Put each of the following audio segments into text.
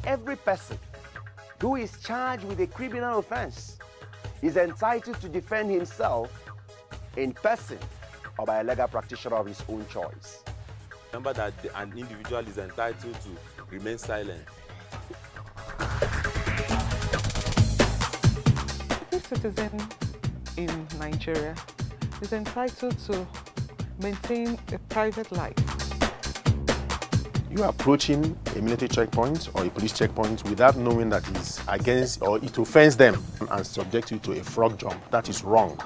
every person who is charged with a criminal offense is entitled to defend himself in person or by a legal practitioner of his own choice. Remember that an individual is entitled to remain silent. Every citizen in Nigeria is entitled to maintain a private life. You are approaching a military checkpoint or a police checkpoint without knowing that it's against or it offends them and subject you to a frog jump. That is wrong.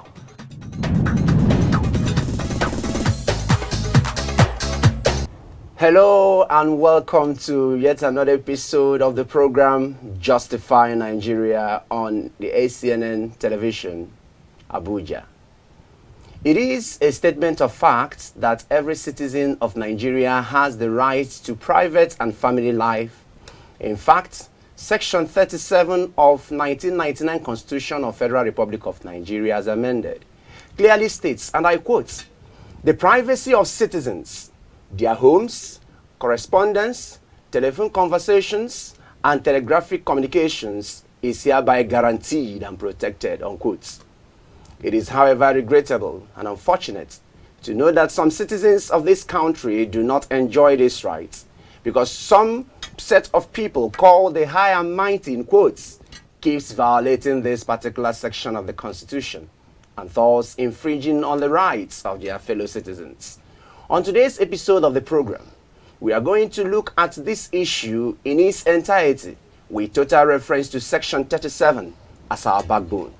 Hello and welcome to yet another episode of the program Justify Nigeria on the ACNN television, Abuja. It is a statement of fact that every citizen of Nigeria has the right to private and family life. In fact, Section 37 of 1999 Constitution of Federal Republic of Nigeria as amended clearly states, and I quote, "The privacy of citizens, their homes, correspondence, telephone conversations, and telegraphic communications is hereby guaranteed and protected," unquote. It is, however, regrettable and unfortunate to know that some citizens of this country do not enjoy this right because some set of people called the high and mighty, in quotes, keeps violating this particular section of the Constitution and thus infringing on the rights of their fellow citizens. On today's episode of the program, we are going to look at this issue in its entirety with total reference to Section 37 as our backbone.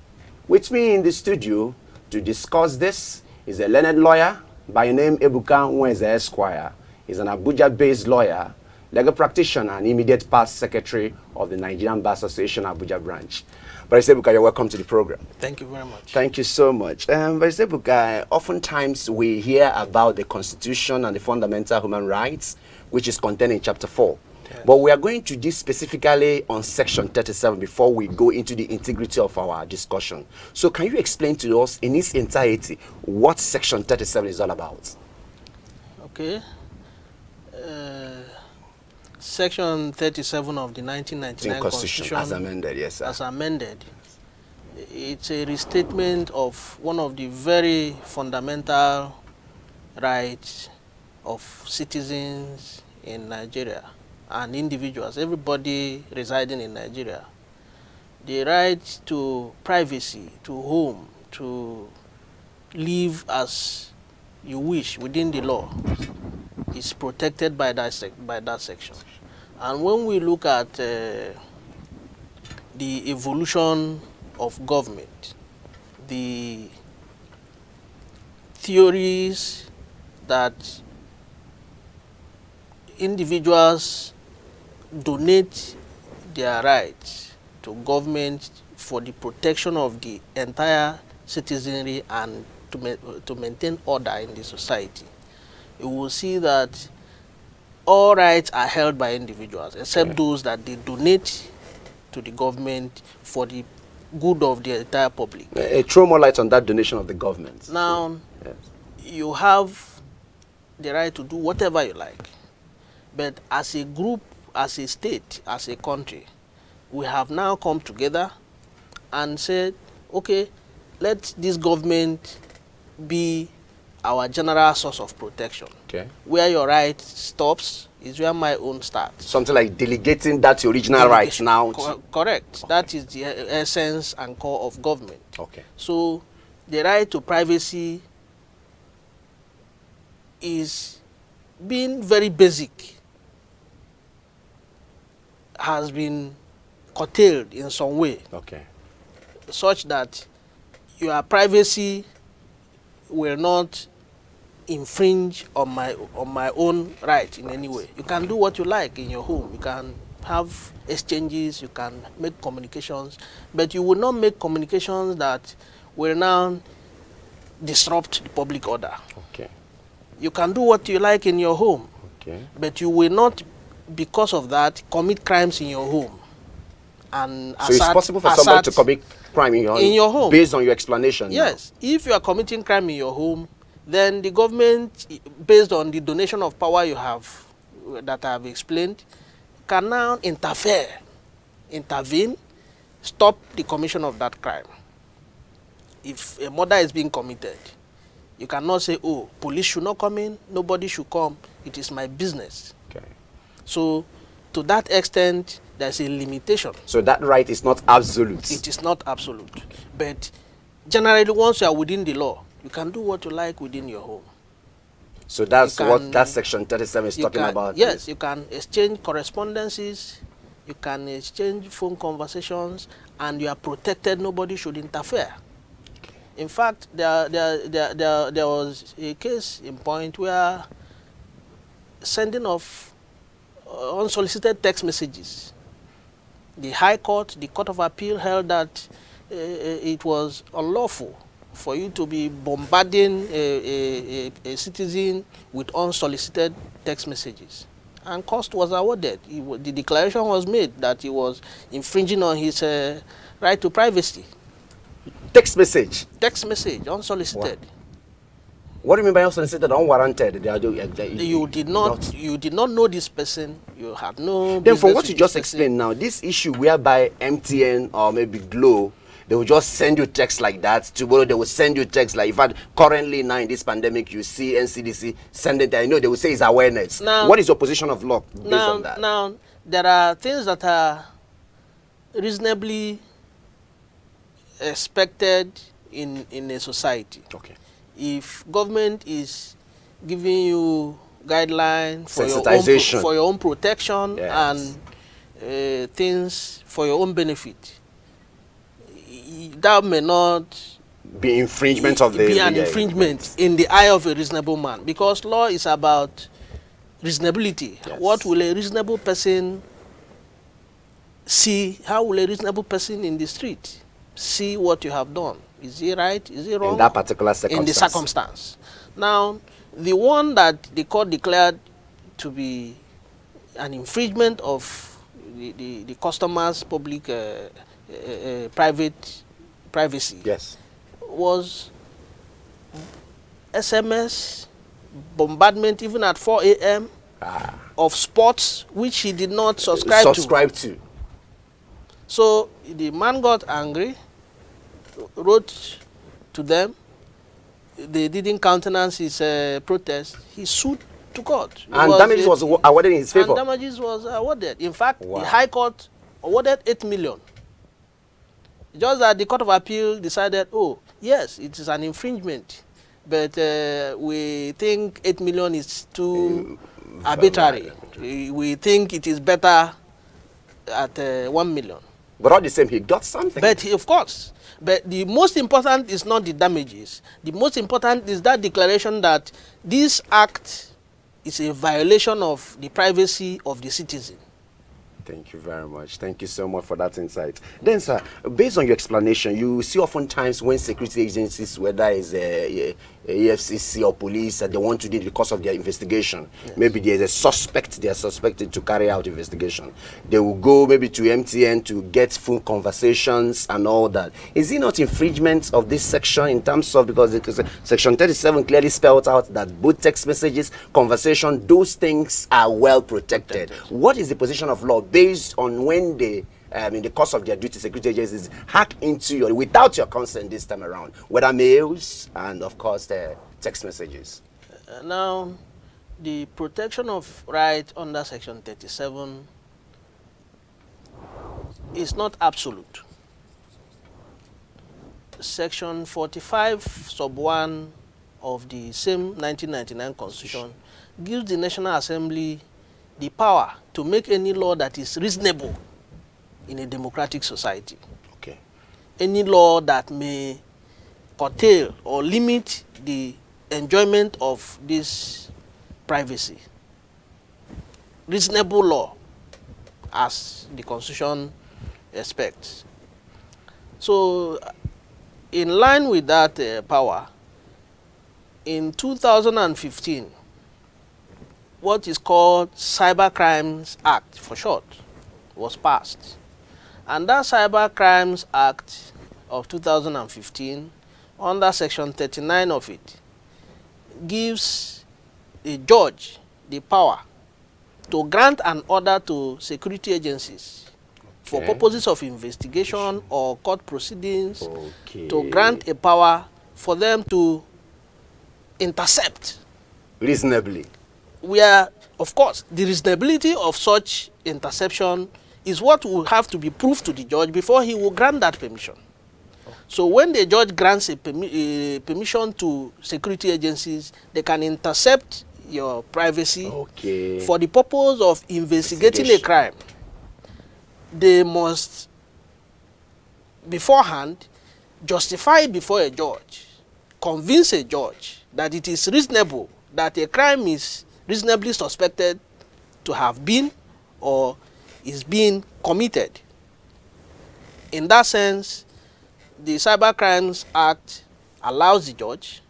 With me in the studio to discuss this is a learned lawyer by name Ebuka Nweze Esquire. He's an Abuja-based lawyer, legal practitioner, and immediate past secretary of the Nigerian Bar Association Abuja branch. Barrister Ebuka, you're welcome to the program. Thank you very much. Thank you so much. Barrister Ebuka, oftentimes we hear about the Constitution and the fundamental human rights, which is contained in Chapter 4. Yes. But we are going to deal specifically on Section 37 before we go into the integrity of our discussion. So can you explain to us in its entirety what Section 37 is all about? Okay. Section 37 of the 1999 Constitution as amended, yes, sir. As amended. It's a restatement of one of the very fundamental rights of citizens in Nigeria and individuals, everybody residing in Nigeria. The right to privacy, to home, to live as you wish within the law is protected by that section. And when we look at the evolution of government, the theories that individuals donate their rights to government for the protection of the entire citizenry and to maintain order in the society, you will see that all rights are held by individuals except those that they donate to the government for the good of the entire public. Throw more light on that donation of the government. Now, yes, you have the right to do whatever you like. But as a group, as a state, as a country, we have now come together and said, okay, let this government be our general source of protection. Okay. Where your right stops is where my own starts. Something like delegating that original right now. Correct. Okay. That is the essence and core of government. Okay. So the right to privacy is being very basic, has been curtailed in some way. Okay. Such that your privacy will not infringe on my own right in any way. You can do what you like in your home. You can have exchanges, you can make communications, but you will not make communications that will now disrupt the public order. Okay. You can do what you like in your home, okay, but you will not, because of that, commit crimes in your home. And so it's possible for somebody to commit crime in your home based on your explanation? Yes. Now. If you are committing crime in your home, then the government, based on the donation of power you have, that I have explained, can now intervene, stop the commission of that crime. If a murder is being committed, you cannot say, oh, police should not come in, nobody should come, it is my business. Okay. So, to that extent, there's a limitation. So that right is not absolute. It is not absolute. But generally, once you are within the law, you can do what you like within your home. So that's You what can- that section 37 is talking about. Yes, you can exchange correspondences, you can exchange phone conversations, and you are protected. Nobody should interfere. In fact, there was a case in point where sending of unsolicited text messages, the High Court, the Court of Appeal held that it was unlawful for you to be bombarding a citizen with unsolicited text messages. And cost was awarded. The declaration was made that he was infringing on his right to privacy. Text message. Text message, unsolicited. What do you mean by unsolicited, unwarranted? You did not know this person. You had no. Then, from business what with you just this person. explained now, this issue whereby MTN or maybe Glo, they will just send you text like that. Tomorrow they will send you text like, in fact, currently now in this pandemic, you see NCDC sending that. I know they will say it's awareness. Now, what is your position of law based on that? Now, there are things that are reasonably expected in a society. Okay. If government is giving you guidelines Sensitization. for your own protection, Yes. and things for your own benefit, that may not Be infringement of the be an infringement in the eye of a reasonable man, because law is about reasonability. Yes. What will a reasonable person see? How will a reasonable person in the street see what you have done? Is it right? Is it wrong? In that particular circumstance. In the circumstance. Now, the one that the court declared to be an infringement of the customer's public private privacy, Yes. was SMS bombardment even at 4 a.m. of sports which he did not subscribe to. So the man got angry, wrote to them. They didn't countenance his protest. He sued to court. And damages was awarded in his favor. And damages was awarded. In fact, Wow. the High Court awarded 8 million. Just that the Court of Appeal decided, oh, yes, it is an infringement, but we think 8 million is too arbitrary. We think it is better at 1 million. But all the same, he got something. But of course, but the most important is not the damages. The most important is that declaration that this act is a violation of the privacy of the citizen. Thank you very much. Thank you so much for that insight. Then, sir, based on your explanation, you see oftentimes when security agencies, whether it's EFCC or police, they want to do it because of their investigation. Yes. Maybe there's a suspect, they are suspected to carry out investigation. They will go maybe to MTN to get phone conversations and all that. Is it not infringement of this section in terms of, because section 37 clearly spells out that both text messages, conversation, those things are well protected. What is the position of law based on when they, in the course of their duty, security agencies hack into your, without your consent this time around, whether mails and of course the text messages? Now, the protection of right under section 37 is not absolute. Section 45 sub 1 of the same 1999 Constitution gives the National Assembly the power to make any law that is reasonable in a democratic society. Okay. Any law that may curtail or limit the enjoyment of this privacy. Reasonable law, as the Constitution expects. So, in line with that power, in 2015, what is called Cyber Crimes Act, for short, was passed. And that Cyber Crimes Act of 2015, under section 39 of it, gives a judge the power to grant an order to security agencies for Okay. purposes of investigation or court proceedings, Okay. to grant a power for them to intercept. Reasonably. Where, of course, the reasonability of such interception is what will have to be proved to the judge before he will grant that permission. So when the judge grants a permission to security agencies, they can intercept your privacy Okay. for the purpose of investigating a crime. They must beforehand justify before a judge, convince a judge that it is reasonable, that a crime is reasonably suspected to have been or is being committed. In that sense, the Cybercrimes Act allows the judge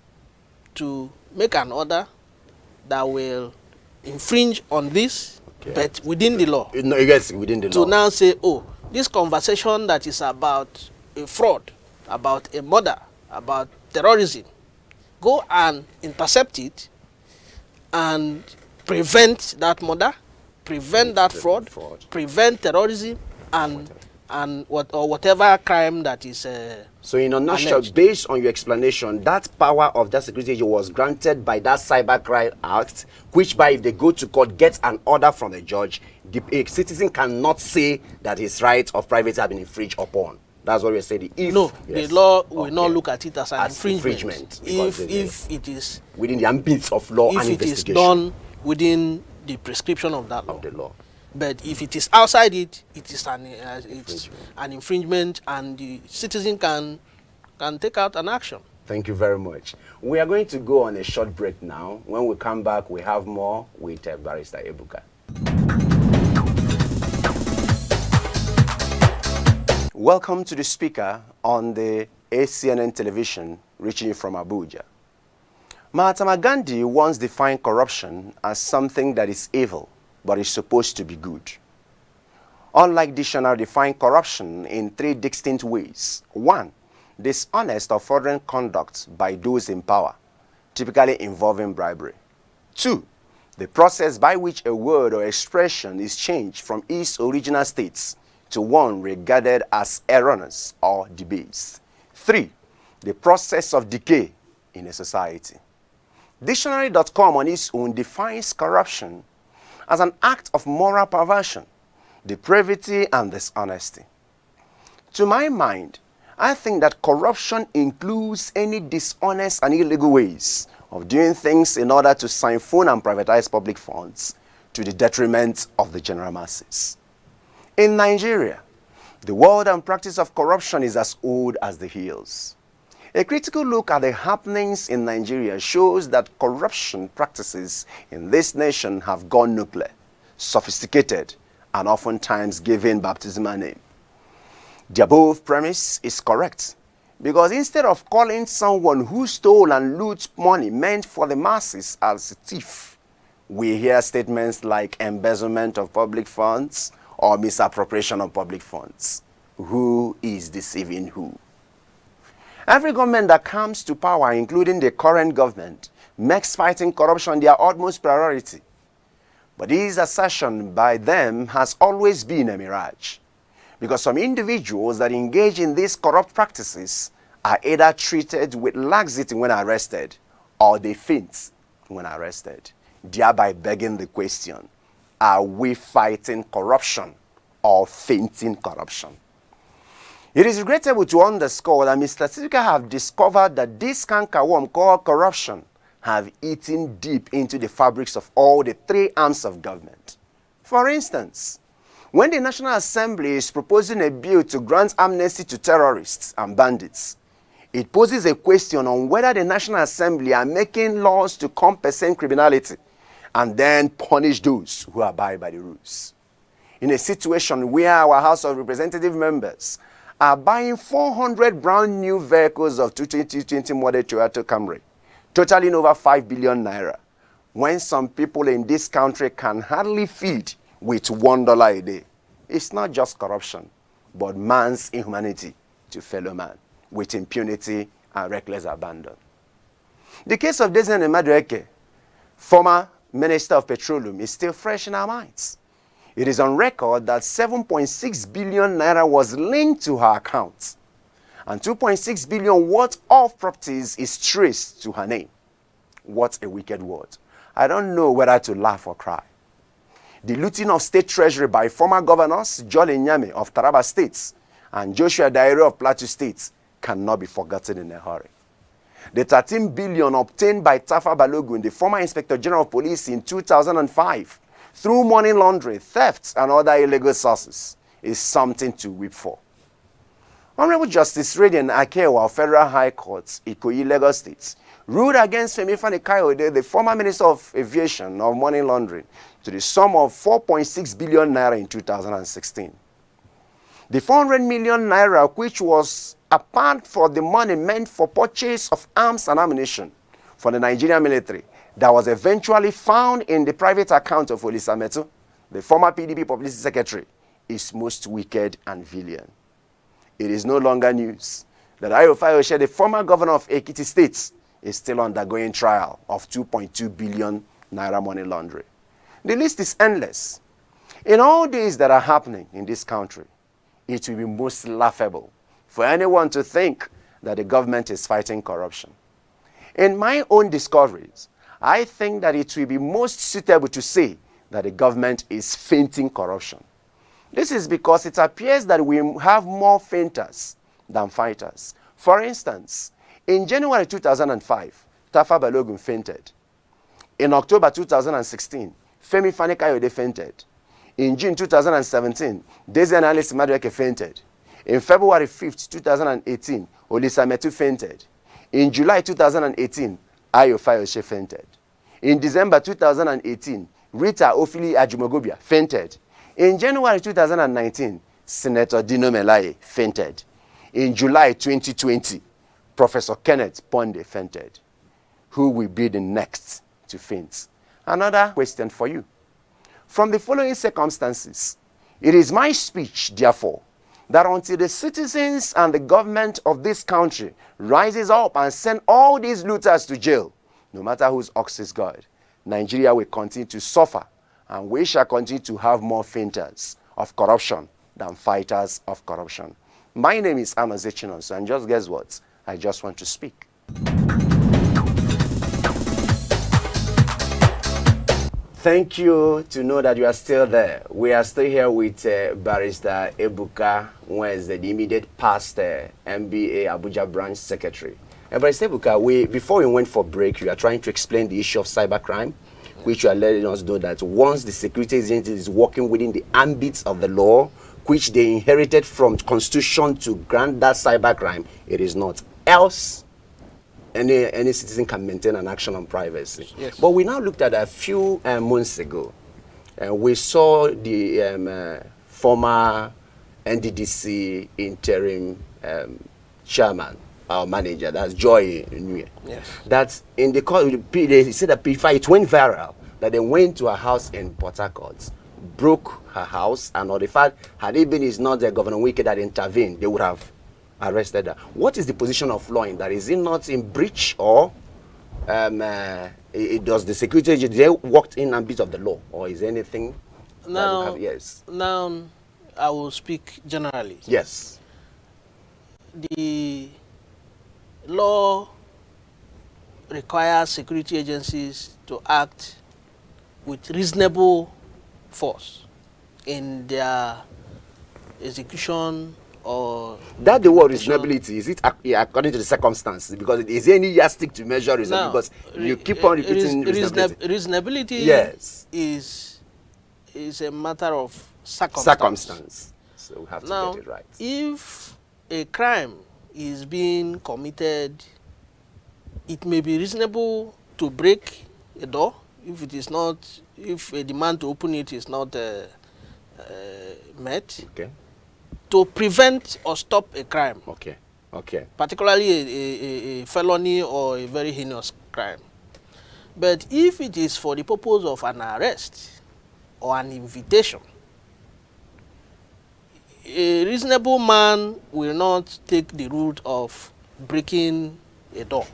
to make an order that will infringe on this, but within the law. No, yes, within the law. To now say, oh, this conversation that is about a fraud, about a murder, about terrorism, go and intercept it and prevent that murder, prevent that fraud, prevent terrorism, and whatever crime that is So in a nutshell, alleged. based on your explanation, that power of that security agent was granted by that Cybercrime Act, which by if they go to court, gets an order from the judge, a citizen cannot say that his rights of privacy have been infringed upon. That's what we're saying. If, No, yes. the law will not look at it as an As infringement. because If it is within the ambit of law and if it is investigation done within the prescription of that law. of the law. But if it is outside it, it is an infringement, and the citizen can take out an action. Thank you very much. We are going to go on a short break now. When we come back, we have more with Barrister Ebuka. Welcome to the speaker on the ACNN television, reaching you from Abuja. Mahatma Gandhi once defined corruption as something that is evil, but is supposed to be good. Unlike dictionary, define corruption in three distinct ways. 1, dishonest or fraudulent conduct by those in power, typically involving bribery. 2, the process by which a word or expression is changed from its original states to one regarded as erroneous or debased. 3, the process of decay in a society. Dictionary.com on its own defines corruption as an act of moral perversion, depravity, and dishonesty. To my mind, I think that corruption includes any dishonest and illegal ways of doing things in order to siphon and privatize public funds to the detriment of the general masses. In Nigeria, the world and practice of corruption is as old as the hills. A critical look at the happenings in Nigeria shows that corruption practices in this nation have gone nuclear, sophisticated, and oftentimes given baptismal name. The above premise is correct, because instead of calling someone who stole and loot money meant for the masses as a thief, we hear statements like embezzlement of public funds or misappropriation of public funds. Who is deceiving who? Every government that comes to power, including the current government, makes fighting corruption their utmost priority. But this assertion by them has always been a mirage, because some individuals that engage in these corrupt practices are either treated with laxity when arrested, or they faint when arrested, thereby begging the question, are we fighting corruption or fainting corruption? It is regrettable to underscore that Mr. Speaker have discovered that this cankerworm called corruption have eaten deep into the fabrics of all the three arms of government. For instance, when the National Assembly is proposing a bill to grant amnesty to terrorists and bandits, it poses a question on whether the National Assembly are making laws to compensate criminality and then punish those who abide by the rules. In a situation where our House of Representative members are buying 400 brand new vehicles of 2020 model Toyota Camry, totaling over 5 billion naira, when some people in this country can hardly feed with $1 a day. It's not just corruption, but man's inhumanity to fellow man, with impunity and reckless abandon. The case of Desmond Madueke, former Minister of Petroleum is still fresh in our minds. It is on record that 7.6 billion naira was linked to her account, and 2.6 billion worth of properties is traced to her name. What a wicked word. I don't know whether to laugh or cry. The looting of state treasury by former governors Jolly Nyame of Taraba State and Joshua Daire of Plateau State cannot be forgotten in a hurry. The 13 billion obtained by Tafa Balogun, the former Inspector General of Police in 2005, through money laundering, theft, and other illegal sources, is something to weep for. Honorable Justice Radian Akewa of Federal High Court, Ikoyi, Lagos State, ruled against Femi Fani-Kayode, the former Minister of Aviation, of money laundering, to the sum of 4.6 billion naira in 2016. The 400 million naira, which was apart from the money meant for purchase of arms and ammunition for the Nigerian military, that was eventually found in the private account of Olisametu, the former PDP Publicity Secretary, is most wicked and villain. It is no longer news that Ayo Fayose, the former governor of Ekiti State, is still undergoing trial of 2.2 billion naira money laundering. The list is endless. In all these that are happening in this country, it will be most laughable for anyone to think that the government is fighting corruption. In my own discoveries, I think that it will be most suitable to say that the government is fainting corruption. This is because it appears that we have more fainters than fighters. For instance, in January 2005, Tafa Balogun fainted. In October 2016, Femi Fani-Kayode fainted. In June 2017, Desian Alice Madueke fainted. In February 5th, 2018, Olisametu fainted. In July 2018, Ayo Fayose fainted. In December 2018, Rita Ofili Ajumogobia fainted. In January 2019, Senator Dino Melaye fainted. In July 2020, Professor Kenneth Ponde fainted. Who will be the next to faint? Another question for you. From the following circumstances, it is my speech, therefore, that until the citizens and the government of this country rises up and send all these looters to jail, no matter whose ox is God, Nigeria will continue to suffer, and we shall continue to have more fainters of corruption than fighters of corruption. My name is Amos Echinonso, and just guess what? I just want to speak. Thank you to know that you are still there. We are still here with Barrister Ebuka Wednesday, the immediate past MBA Abuja branch secretary. Barrister Ebuka, before we went for break, you are trying to explain the issue of cybercrime, which you are letting us know that once the security agency is working within the ambits of the law, which they inherited from Constitution to grant that cybercrime, it is not. Else, any citizen can maintain an action on privacy. Yes. But we now looked at a few months ago, and we saw the former NDDC interim chairman, our manager, that's Joy Nwe. Yes. That in the call, they said that it went viral, that they went to a house in Port Harcourt, broke her house, and on the fact, had it been is not the Governor Wike that intervened, they would have arrested her. What is the position of law in that? Is it not in breach, or does the security agency, they worked in ambit of the law, or is there anything Now, that we have? Yes. Now, I will speak generally. Yes. The law requires security agencies to act with reasonable force in their execution or that the word reasonability, is it according to the circumstances? Because is there any yardstick to measure reasonability? Because you keep on repeating reasonability. Reasonability Yes. is a matter of Circumstance. So we have to now, get it right. if a crime is being committed, it may be reasonable to break a door if a demand to open it is not met. Okay. To prevent or stop a crime, Okay. Okay. particularly a felony or a very heinous crime. But if it is for the purpose of an arrest or an invitation, a reasonable man will not take the route of breaking a door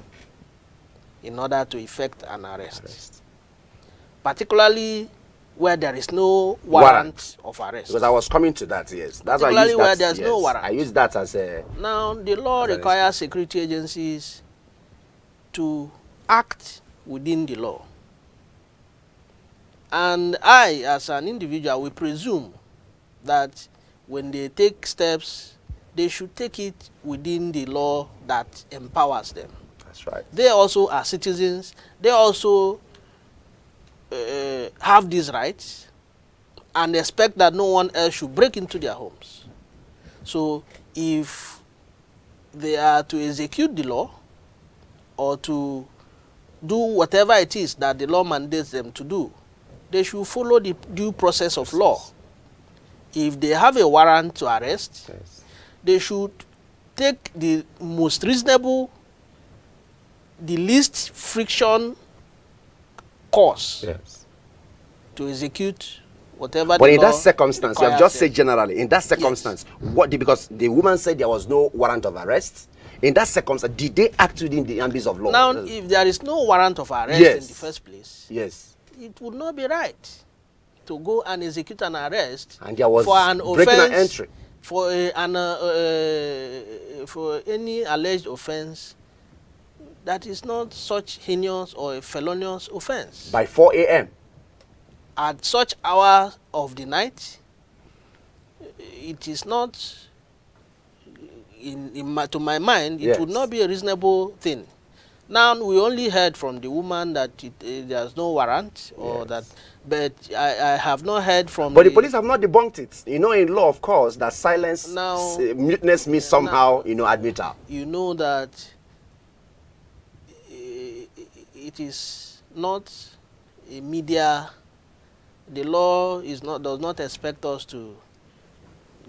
in order to effect an arrest. particularly where there is no warrant of arrest. Because I was coming to that, yes. That's why I Particularly used that. where there's yes. no warrant. I use that as a... Now, the law as an requires security agencies to act within the law. And I, as an individual, will presume that when they take steps, they should take it within the law that empowers them. That's right. They also are citizens. They also have these rights and expect that no one else should break into their homes. So if they are to execute the law or to do whatever it is that the law mandates them to do, they should follow the due process of law. If they have a warrant to arrest, Yes. they should take the most reasonable, the least friction course Yes. to execute whatever But the in law that circumstance, you have requires just them. said generally, in that circumstance, what did, because the woman said there was no warrant of arrest, in that circumstance, did they act within the ambit of law? Now, if there is no warrant of arrest Yes. in the first place, Yes. it would not be right to go and execute an arrest And there was for an breaking offense, and entry. For any alleged offense that is not such heinous or a felonious offense. By 4 a.m. At such hour of the night, it is not, to my mind, it would Yes. not be a reasonable thing. Now, we only heard from the woman that there's no warrant, or Yes. that, but I have not heard from But the police have not debunked it. You know, in law, of course, that silence, Now- muteness means somehow, you know, admittal. You know that it is not a media, the law is not, does not expect us to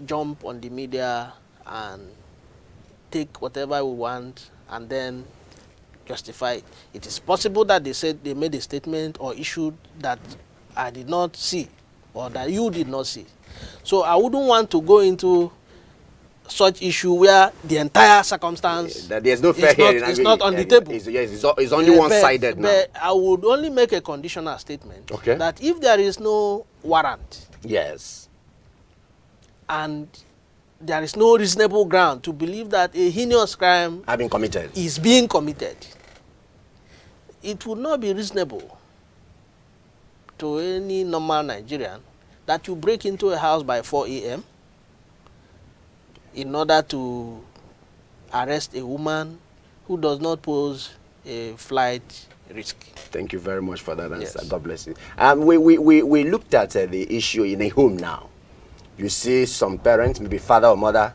jump on the media and take whatever we want and then justify it. It is possible that they said they made a statement or issued that I did not see or that you did not see. So I wouldn't want to go into such issue where the entire circumstance That there's no fair is not, hearing. is not on the table. It's only one-sided now. But I would only make a conditional statement Okay. that if there is no warrant Yes. and there is no reasonable ground to believe that a heinous crime Have been committed. is being committed, it would not be reasonable to any normal Nigerian that you break into a house by 4 a.m. in order to arrest a woman who does not pose a flight risk. Thank you very much for that answer. Yes. God bless you. We looked at the issue in a home now. You see some parents, maybe father or mother,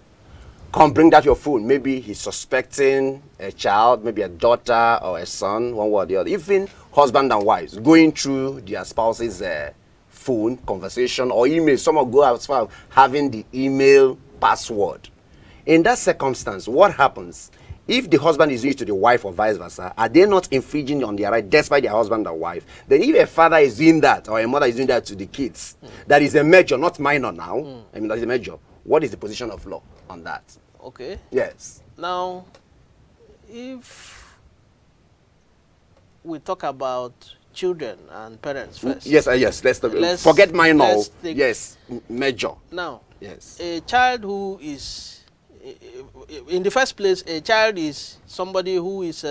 come bring out your phone. Maybe he's suspecting a child, maybe a daughter or a son, one way or the other. Even husband and wives going through their spouse's phone conversation or email. Some will go as far as having the email password. In that circumstance, what happens? If the husband is used to the wife or vice versa, are they not infringing on their right despite their husband and wife? Then if a father is doing that or a mother is doing that to the kids, that is a major, not minor now. I mean, that is a major. What is the position of law on that? Okay. Yes. Now, if we talk about children and parents first. Yes, yes. Let's- forget minor. let's take- Yes, major. Now, Yes. a child who is, in the first place, a child is somebody who is,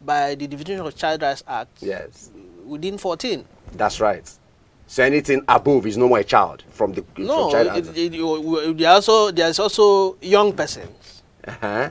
by the Division of Child Rights Act, Yes. within 14. That's right. So anything above is no more a child from the No, from child. there's also young persons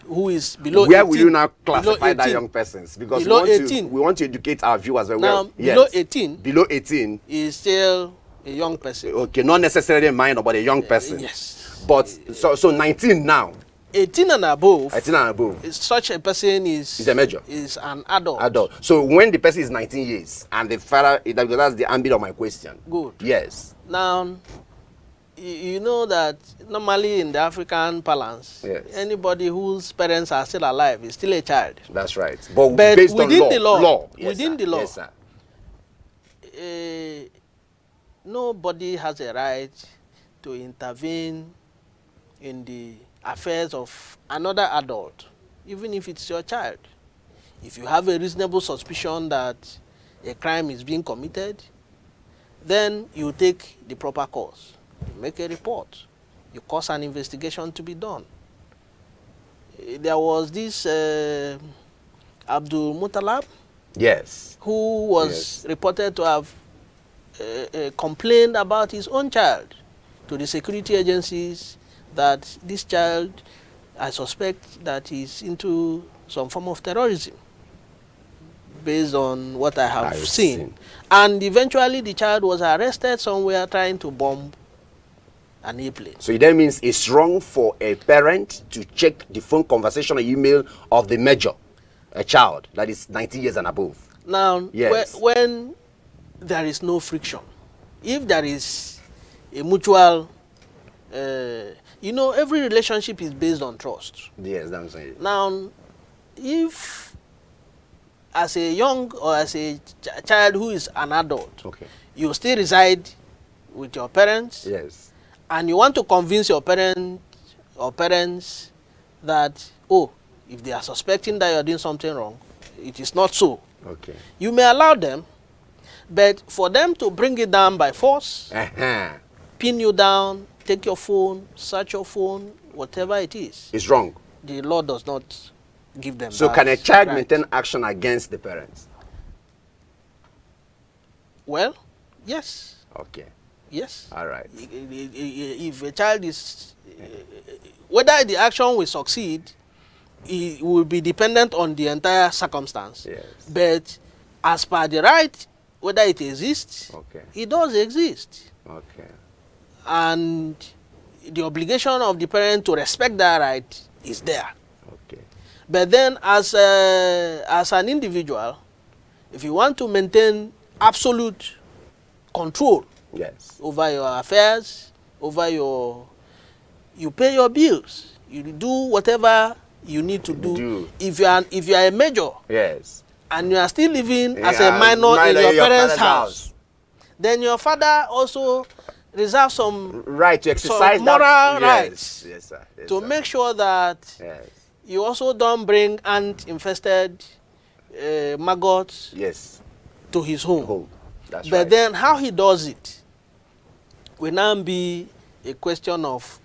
who is below Where 18. will you now Below classify that 18. young persons? Because Below we want 18. we want to educate our viewers very Now, well. below Yes. 18 Below 18. is still a young person. Okay, not necessarily a minor, but a young person. Yes. But so 19 now. 18 and above, 18 and above. such a person is a major. Is an adult. Adult. So when the person is 19 years and the father, that's the ambit of my question. Good. Yes. Now, you know that normally in the African parlance, Yes. anybody whose parents are still alive is still a child. That's right. But based within on the law, law. Yes, within sir. the law, Yes, sir. Nobody has a right to intervene in the affairs of another adult, even if it's your child. If you have a reasonable suspicion that a crime is being committed, then you take the proper course. You make a report. You cause an investigation to be done. There was this Abdul Muttalab, Yes. who was reported to have complained about his own child to the security agencies that this child, I suspect that is into some form of terrorism based on what I have seen. And eventually the child was arrested somewhere trying to bomb an airplane. So that means it's wrong for a parent to check the phone conversation or email of the major, a child that is 19 years and above. Now, Yes. when there is no friction, if there is a mutual, you know, every relationship is based on trust. Yes, that's what I'm saying. Now, if as a young or as a child who is an adult, Okay. you still reside with your parents, Yes. and you want to convince your parents that, oh, if they are suspecting that you're doing something wrong, it is not so. Okay. You may allow them, but for them to bring it down by force, pin you down, take your phone, search your phone, whatever it is, It's wrong. the law does not give them So that can a child right. maintain action against the parents? Well, yes. Okay. Yes. All right. If a child is, whether the action will succeed, it will be dependent on the entire circumstance. Yes. But as per the right, whether it exists, Okay. it does exist. Okay. And the obligation of the parent to respect that right is there. Okay. But then as an individual, if you want to maintain absolute control Yes. over your affairs, over you pay your bills, you do whatever you need to do. If you are a major, yes, and you are still living as a minor in your parents' house, then your father also reserves some right to exercise some moral rights yes, sir. Yes, to sir. make sure that Yes. you also don't bring ant-infested maggots Yes. to his home. That's But right. then how he does it will now be a question of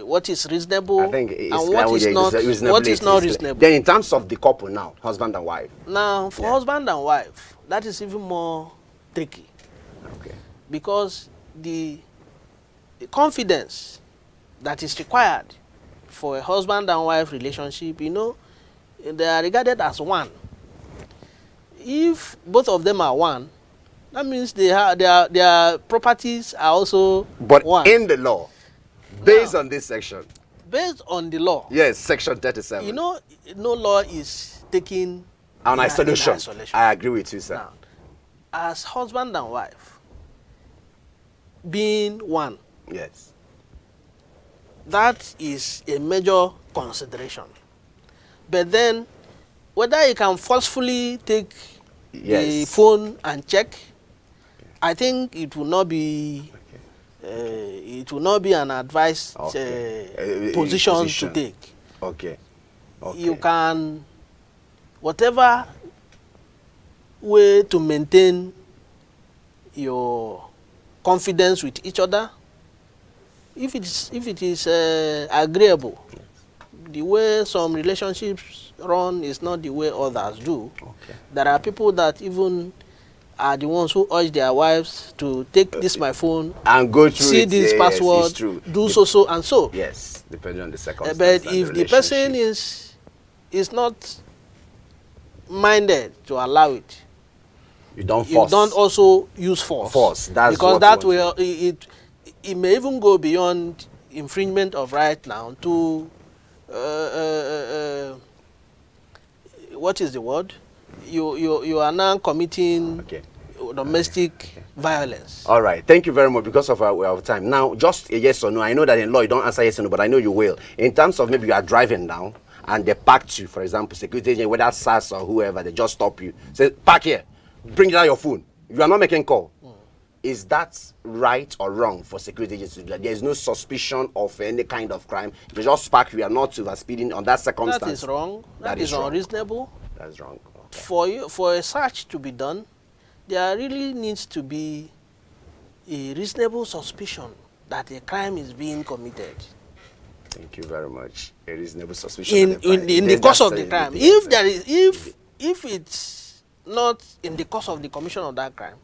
what is reasonable I think it's and what is not reasonable. Then in terms of the couple now, husband and wife. Now, for husband and wife, that is even more tricky. Okay. Because the confidence that is required for a husband and wife relationship, you know, they are regarded as one. If both of them are one, that means their properties are also But one. in the law, based on this section. Based on the law. Yes, section 37. You know, no law is taken on isolation. I agree with you, sir. Now, as husband and wife, being one, yes, that is a major consideration. But then, whether you can forcefully take the phone and check, I think it will not be an advised position to take. Okay. You can, whatever way to maintain your confidence with each other, if it is agreeable, the way some relationships run is not the way others do. Okay. There are people that even are the ones who urge their wives to take this my phone and go through see this password, do so and so. Yes, depending on the circumstances. But if the person is not minded to allow it, you don't also use force. That's because that will it may even go beyond infringement of right now to what is the word? You are now committing domestic violence. All right. Thank you very much. Because of our time. Now, just a yes or no. I know that in law you don't answer yes or no, but I know you will. In terms of maybe you are driving now and they parked you, for example, security agent, whether SARS or whoever, they just stop you. Say, park here. Bring down your phone. You are not making call. Is that right or wrong for security agents to do that? There is no suspicion of any kind of crime. If you just park, we are not over speeding on that circumstance. That is wrong. That is unreasonable. That's wrong. for a search to be done, there really needs to be a reasonable suspicion that a crime is being committed. Thank you very much. A reasonable suspicion. In the course of the crime. If it's not in the course of the commission of that crime,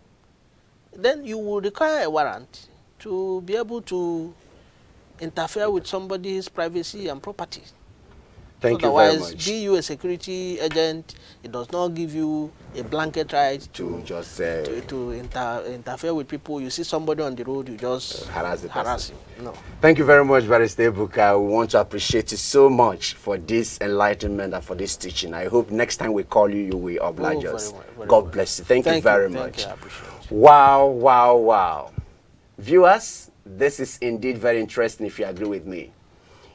then you will require a warrant to be able to interfere with somebody's privacy and property. Thank you very Otherwise, much. be you a security agent, it does not give you a blanket right to just interfere with people. You see somebody on the road, you just harass him. No. Thank you very much, Barrister Ebuka. We want to appreciate you so much for this enlightenment and for this teaching. I hope next time we call you, you will oblige us. God bless you. Thank you very much. Thank you. I appreciate it. Wow, wow, wow. Viewers, this is indeed very interesting if you agree with me.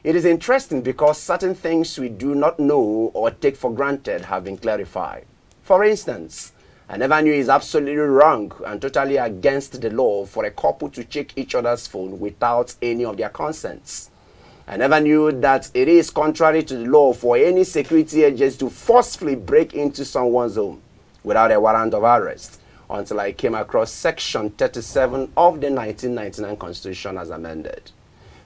It is interesting because certain things we do not know or take for granted have been clarified. For instance, I never knew it's absolutely wrong and totally against the law for a couple to check each other's phone without any of their consents. I never knew that it is contrary to the law for any security agents to forcefully break into someone's home without a warrant of arrest until I came across Section 37 of the 1999 Constitution as amended.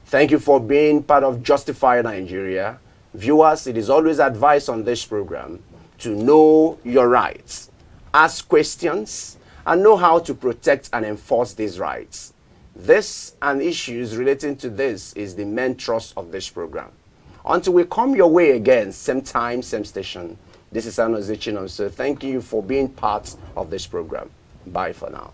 Thank you for being part of Justify Nigeria. Viewers, it is always advised on this program to know your rights, ask questions, and know how to protect and enforce these rights. This and issues relating to this is the main thrust of this program. Until we come your way again, same time, same station, this is Anozichinom. So thank you for being part of this program. Bye for now.